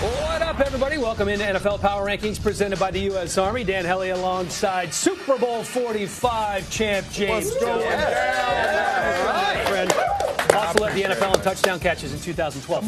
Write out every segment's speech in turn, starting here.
What up, everybody? Welcome into NFL Power Rankings presented by the U.S. Army. Dan Hellie alongside Super Bowl 45 champ James Jones. Friend. Also led the NFL in touchdown catches in 2012.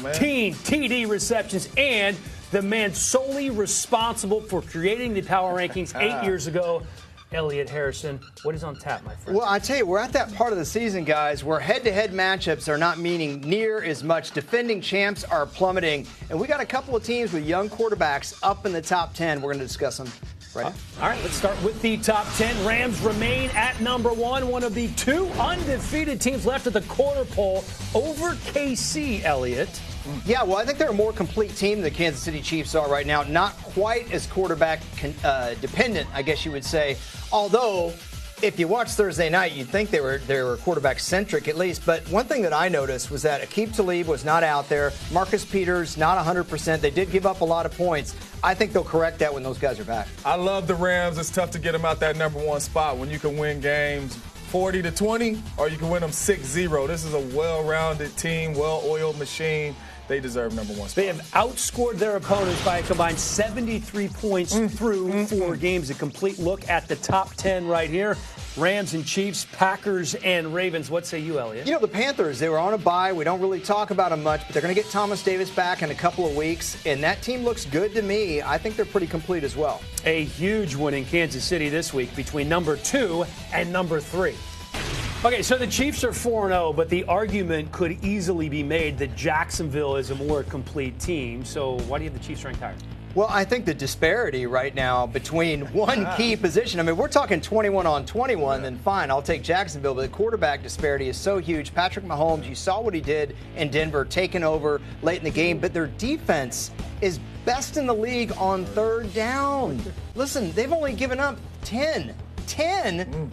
14 TD receptions, and the man solely responsible for creating the Power Rankings 8 years ago, Elliot Harrison. What is on tap, my friend? Well, I tell you, we're at that part of the season, guys, where head-to-head matchups are not meaning near as much. Defending champs are plummeting, and we got a couple of teams with young quarterbacks up in the top 10. We're going to discuss them right now. All right, let's start with the top 10. Rams remain at number one of the two undefeated teams left at the quarter pole over KC, Elliot. Yeah, well, I think they're a more complete team than the Kansas City Chiefs are right now. Not quite as quarterback dependent, I guess you would say. Although, if you watch Thursday night, you'd think they were quarterback-centric at least. But one thing that I noticed was that Aqib Talib was not out there. Marcus Peters, not 100%. They did give up a lot of points. I think they'll correct that when those guys are back. I love the Rams. It's tough to get them out that number one spot when you can win games 40-20 or you can win them 6-0. This is a well-rounded team, well-oiled machine. They deserve number one spot. They have outscored their opponents by a combined 73 points through 4 games. A complete look at the top 10 right here. Rams and Chiefs, Packers and Ravens. What say you, Elliot? You know, the Panthers, they were on a bye. We don't really talk about them much, but they're going to get Thomas Davis back in a couple of weeks, and that team looks good to me. I think they're pretty complete as well. A huge win in Kansas City this week between number 2 and number 3. Okay, so the Chiefs are 4-0, but the argument could easily be made that Jacksonville is a more complete team. So why do you have the Chiefs ranked higher? Well, I think the disparity right now between one key position, I mean, we're talking 21 on 21, then fine, I'll take Jacksonville, but the quarterback disparity is so huge. Patrick Mahomes, you saw what he did in Denver, taking over late in the game, but their defense is best in the league on third down. Listen, they've only given up 10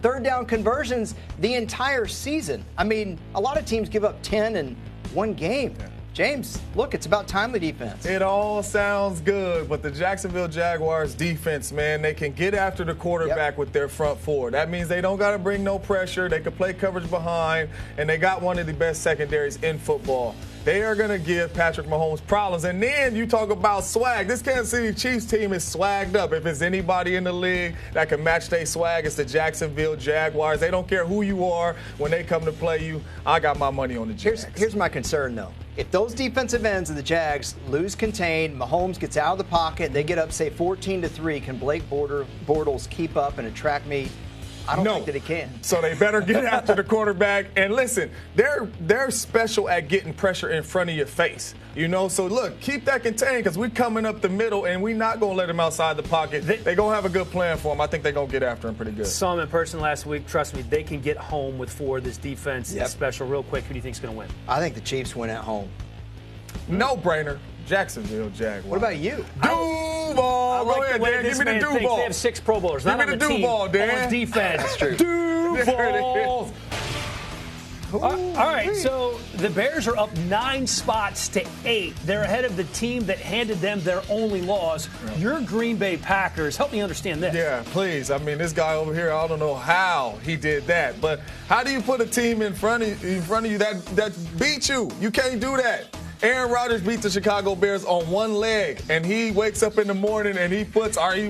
third down conversions the entire season. I mean, a lot of teams give up 10 in one game. James, look, it's about timely defense. It all sounds good, but the Jacksonville Jaguars defense, man, they can get after the quarterback with their front four. That means they don't got to bring no pressure. They can play coverage behind, and they got one of the best secondaries in football. They are going to give Patrick Mahomes problems. And then you talk about swag. This Kansas City Chiefs team is swagged up. If it's anybody in the league that can match their swag, it's the Jacksonville Jaguars. They don't care who you are when they come to play you. I got my money on the Jags. Here's my concern, though. If those defensive ends of the Jags lose contained, Mahomes gets out of the pocket, they get up, say, 14-3, can Blake Bortles keep up and attract me? I don't think that he can. So they better get after the quarterback. And listen, they're special at getting pressure in front of your face. You know, so look, keep that contained because we're coming up the middle and we're not going to let him outside the pocket. They're going to have a good plan for him. I think they're going to get after him pretty good. Saw him in person last week. Trust me, they can get home with 4. This defense is special. Real quick, who do you think is going to win? I think the Chiefs win at home. No-brainer. Jacksonville Jaguars. What about you? Duval. Go ahead, Dan. Give me the Duval. They have 6 Pro Bowlers. Give me the Duval, Dan. On defense. That's true. Duval. All right, so the Bears are up 9 spots to 8. They're ahead of the team that handed them their only loss. Your Green Bay Packers. Help me understand this. Yeah, please. I mean, this guy over here, I don't know how he did that. But how do you put a team in front of you that beat you? You can't do that. Aaron Rodgers beat the Chicago Bears on one leg, and he wakes up in the morning and he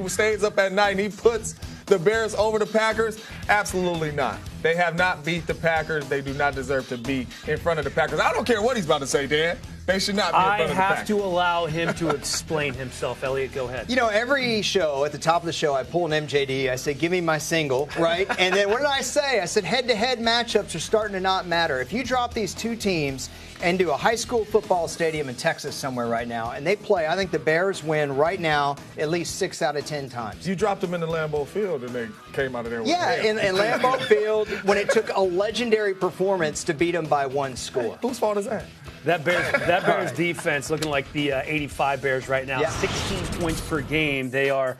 stays up at night and he puts the Bears over the Packers? Absolutely not. They have not beat the Packers. They do not deserve to be in front of the Packers. I don't care what he's about to say, Dan. They should not be in front of the Packers. I have to allow him to explain himself. Elliot, go ahead. You know, every show, at the top of the show, I pull an MJD. I say, give me my single, right? And then what did I say? I said, head-to-head matchups are starting to not matter. If you drop these two teams into a high school football stadium in Texas somewhere right now, and they play, I think the Bears win right now at least 6 out of 10 times. You dropped them in the Lambeau Field, and they came out of there with in Lambeau Field when it took a legendary performance to beat them by 1 score. Whose fault is that? That Bears defense looking like the 85 Bears right now. Yeah. 16 points per game. They are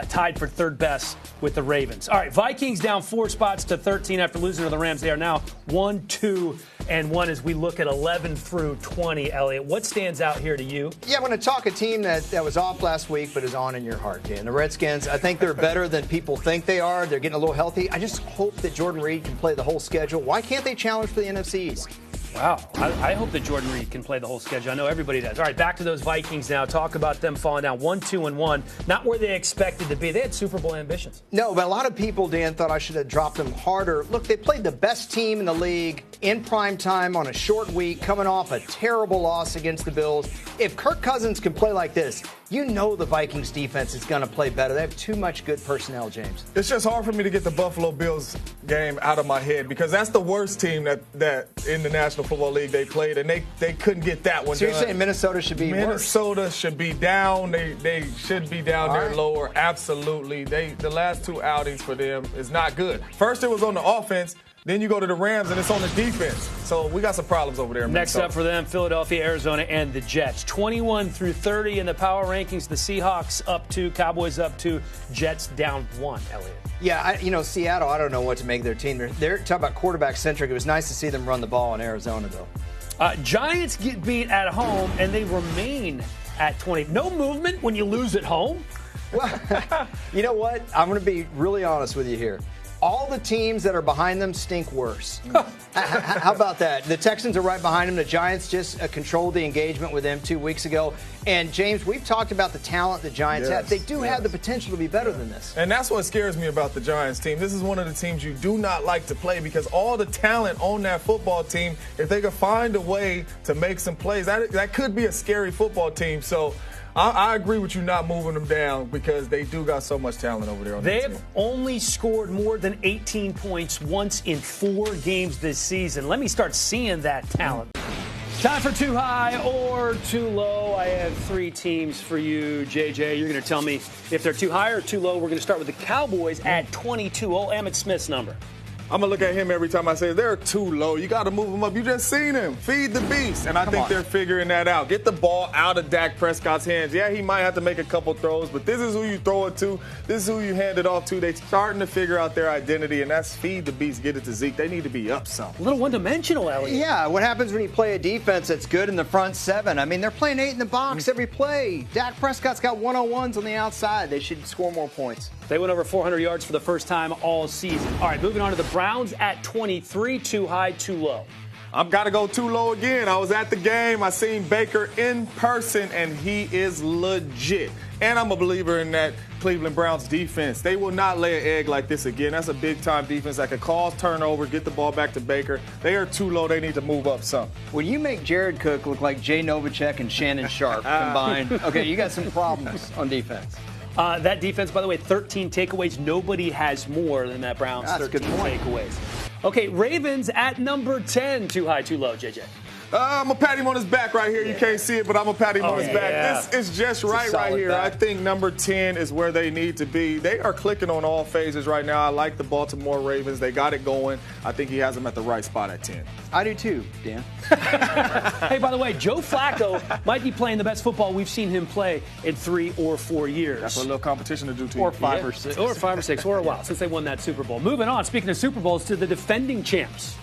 tied for third best with the Ravens. All right, Vikings down 4 spots to 13 after losing to the Rams. They are now 1-2-1 as we look at 11 through 20. Elliot, what stands out here to you? Yeah, I'm going to talk a team that was off last week but is on in your heart, Dan. The Redskins, I think they're better than people think they are. They're getting a little healthy. I just hope that Jordan Reed can play the whole schedule. Why can't they challenge for the NFC East? Wow. I hope that Jordan Reed can play the whole schedule. I know everybody does. All right, back to those Vikings now. Talk about them falling down 1-2-1. Not where they expected to be. They had Super Bowl ambitions. No, but a lot of people, Dan, thought I should have dropped them harder. Look, they played the best team in the league in prime time on a short week, coming off a terrible loss against the Bills. If Kirk Cousins can play like this, you know the Vikings defense is going to play better. They have too much good personnel, James. It's just hard for me to get the Buffalo Bills game out of my head because that's the worst team that in the National Football League they played, and they couldn't get that one So done. you're saying Minnesota should be Minnesota should be down. They should be down there lower. Absolutely. The last two outings for them is not good. First it was on the offense. Then you go to the Rams, and it's on the defense. So we got some problems over there. Next up for them, Philadelphia, Arizona, and the Jets. 21-30 in the power rankings. The Seahawks up 2, Cowboys up 2, Jets down 1, Elliot. Yeah, Seattle, I don't know what to make of their team. They're talking about quarterback-centric. It was nice to see them run the ball in Arizona, though. Giants get beat at home, and they remain at 20. No movement when you lose at home? Well, you know what? I'm going to be really honest with you here. All the teams that are behind them stink worse. How about that? The Texans are right behind them. The Giants just controlled the engagement with them 2 weeks ago. And, James, we've talked about the talent the Giants have. They do have the potential to be better than this. And that's what scares me about the Giants team. This is one of the teams you do not like to play because all the talent on that football team, if they could find a way to make some plays, that could be a scary football team. So I agree with you not moving them down because they do got so much talent over there on that team. They've only scored more than 18 points once in 4 games this season. Let me start seeing that talent. Time for too high or too low. I have 3 teams for you, JJ. You're going to tell me if they're too high or too low. We're going to start with the Cowboys at 22. Oh, Emmitt Smith's number. I'm going to look at him every time I say they're too low. You got to move them up. You just seen him. Feed the beast. And I think they're figuring that out. Get the ball out of Dak Prescott's hands. Yeah, he might have to make a couple throws, but this is who you throw it to. This is who you hand it off to. They're starting to figure out their identity, and that's feed the beast, get it to Zeke. They need to be up some. A little one-dimensional, Elliot. Yeah, what happens when you play a defense that's good in the front 7? I mean, they're playing 8 in the box every play. Dak Prescott's got 101s on the outside. They should score more points. They went over 400 yards for the first time all season. All right, moving on to the Browns at 23. Too high, too low. I've got to go too low again. I was at the game. I seen Baker in person, and he is legit. And I'm a believer in that Cleveland Browns defense. They will not lay an egg like this again. That's a big-time defense that could cause turnovers, get the ball back to Baker. They are too low. They need to move up some. When you make Jared Cook look like Jay Novacek and Shannon Sharp combined, okay, you got some problems on defense. That defense, by the way, 13 takeaways. Nobody has more than that Browns. That's 13 a good point. takeaways. Okay, Ravens at number 10. Too high, too low, JJ. I'm going to pat him on his back right here. You can't see it, but I'm going to pat him on his back. This is just right here. back. I think number 10 is where they need to be. They are clicking on all phases right now. I like the Baltimore Ravens. They got it going. I think he has them at the right spot at 10. I do too, Dan. Hey, by the way, Joe Flacco might be playing the best football we've seen him play in 3 or 4 years. That's what a little competition to do to you. Or 5 or 6. Or 5 or 6, or a while since they won that Super Bowl. Moving on, speaking of Super Bowls, to the defending champs.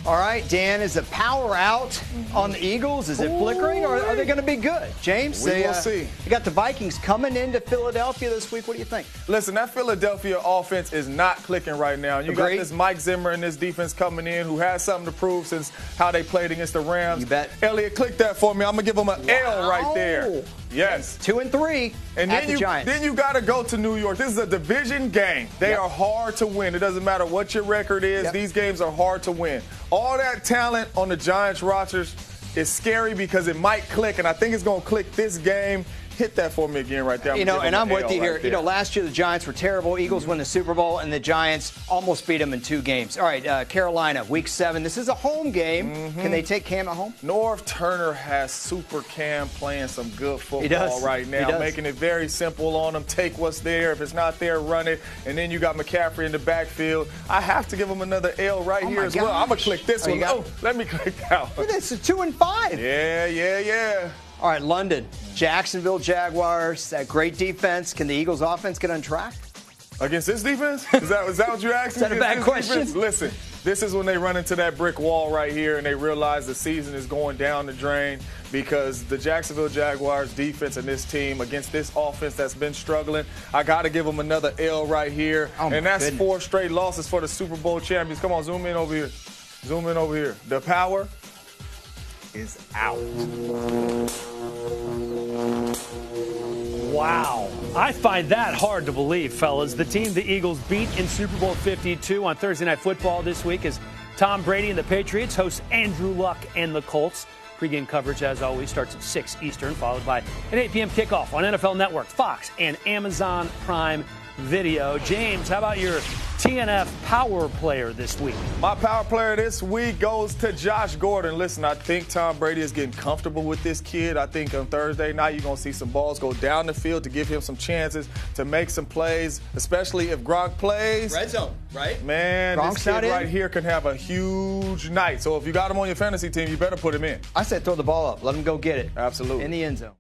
All right, Dan, is the power out on the Eagles? Is it flickering, or are they going to be good? James, We will see. You got the Vikings coming into Philadelphia this week. What do you think? Listen, that Philadelphia offense is not clicking right now. You Agreed. got this Mike Zimmer and this defense coming in who has something to prove since how they played against the Rams. You bet. Elliot, click that for me. I'm going to give them an L right there. Yes. 2-3 And at the Giants. then you got to go to New York. This is a division game. They are hard to win. It doesn't matter what your record is. Yep. These games are hard to win. All that talent on the Giants rosters is scary because it might click, and I think it's going to click this game. Hit that for me again right there. And I'm with you here. Last year the Giants were terrible. Eagles win the Super Bowl, and the Giants almost beat them in 2 games. All right, Carolina, Week 7. This is a home game. Can they take Cam at home? North Turner has Super Cam playing some good football right now, making it very simple on them. Take what's there. If it's not there, run it. And then you got McCaffrey in the backfield. I have to give him another L right here as well. I'm going to click this one. Let me click that one. Look at this. It's 2-5. Yeah. All right, London, Jacksonville Jaguars, that great defense. Can the Eagles' offense get on track? Against this defense? Is that what you're asking? Is that a bad question? Defense? Listen, this is when they run into that brick wall right here and they realize the season is going down the drain because the Jacksonville Jaguars defense and this team against this offense that's been struggling, I got to give them another L right here. And that's 4 straight losses for the Super Bowl champions. Come on, zoom in over here. The power is out. Wow. I find that hard to believe, fellas. The team the Eagles beat in Super Bowl 52 on Thursday Night Football this week is Tom Brady and the Patriots host Andrew Luck and the Colts. Pre-game coverage, as always, starts at 6 Eastern, followed by an 8 p.m. kickoff on NFL Network, Fox, and Amazon Prime Video. James, how about your TNF power player this week? My power player this week goes to Josh Gordon. Listen, I think Tom Brady is getting comfortable with this kid. I think on Thursday night you're going to see some balls go down the field to give him some chances to make some plays, especially if Gronk plays. Red zone, right? Man, Gronk's this kid right here can have a huge night. So if you got him on your fantasy team, you better put him in. I said throw the ball up. Let him go get it. Absolutely. In the end zone.